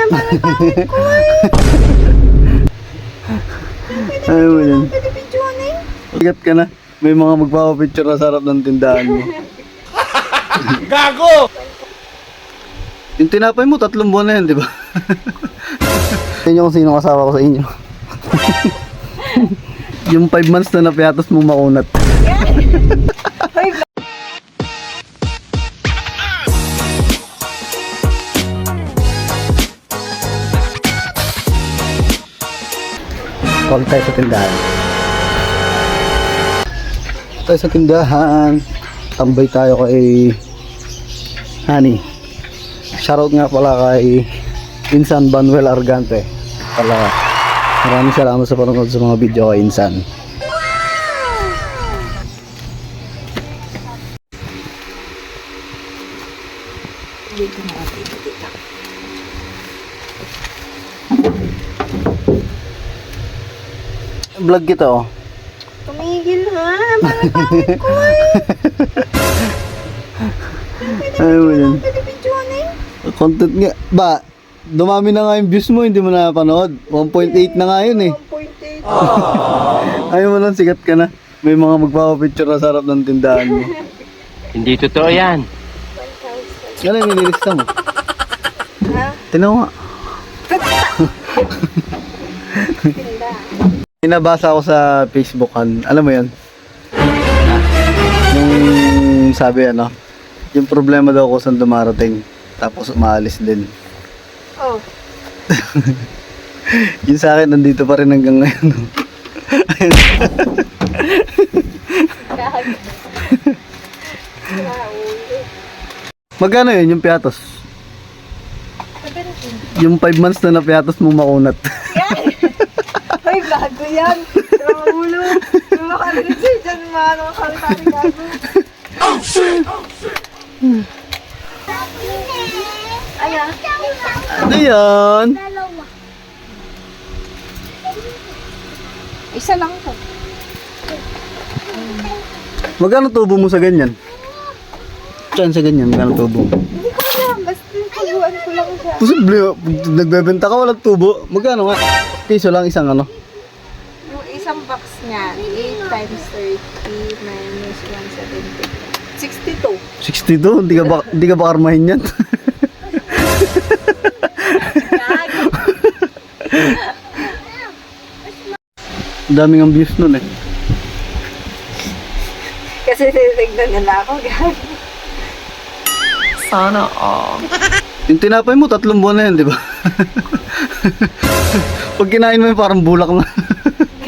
yan, pangit ko eh. Ayaw mo yan. Pwede videoan eh. Sikat ka na. May mga magpapapicture na sa harap ng tindahan mo. Gago! Yung tinapay mo, 3 buwan na yan, di ba? Sa inyo kung sino kasama ko sa inyo. Yung 5 months na napiatos mo makunat. Call tayo sa tindahan. Tayo sa tindahan. Tambay tayo kay Honey. Shoutout nga pala kay Insan Banuel Argante. Maraming salamat sa panonood sa mga video kay Insan. Dito na ako, dito. Vlog kita oh. Tumigil ha, pangit ko eh. Ayaw mo yan. Pwede videoan eh. Content nga. Ba, dumami na nga yung views mo, hindi mo na napanood. 1.8 na nga yun eh. 1.8. Ayaw mo lang, sikat ka na. May mga magpapapicture na sa harap ng tindahan mo. Hindi totoo yan. 1,000. Ano yung nililista mo? Ha? Tinaw nga. Tinda. Pinabasa ko sa Facebookan. Alam mo yun? Yung sabi ano, yung problema daw ko saan dumarating. Tapos umaalis din. Oh. Yung sa akin, nandito pa rin hanggang ngayon. No? Magkano yun yung piatos? Yung 5 months na napiatos mo makunat. Ay, bago yan. Ulo. Makalilig siya dyan, mga nakakalitari gago. Oh, shit! Ano? Ano yan? Isa lang to. Magkano tubo mo sa ganyan? Saan sa ganyan? Magkano tubo mo? Hindi ko alam. Basta tubuan ko lang siya. Posible, nagbebenta ka walang tubo. Magkano nga? Piso lang isang ano? Yung isang box niya, 8 times 30 minus 170. 62. 62? Hindi ka ba karmahin yan? Daming ang views nun eh. Kasi titignan nila ako, gago. Sana all. Yung tinapay mo, 3 buwan na yan, di ba? Pag kinain mo yun, parang bulak na.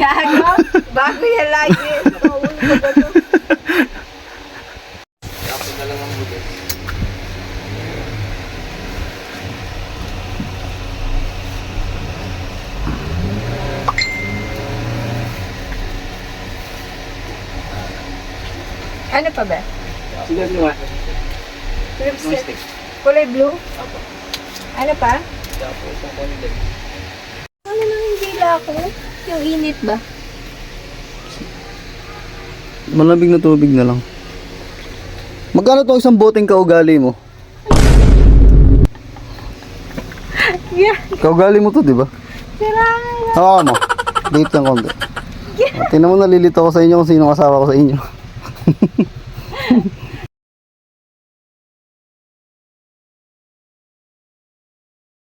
Gago? Bago yan lagi. Ulo ko ba to? Ano pa ba? Sige, sige. Lipstick. Kulay blue? Ano pa? Ano nang hindi ako? Yung init ba? Malamig na tubig na lang. Magkano itong isang boteng kaugali mo? Yeah. Kaugali mo to, di ba? Sirahan. Hawakan mo. Date ng konti. Tingnan mo, nalilito ko sa inyo kung sino kasama ko sa inyo.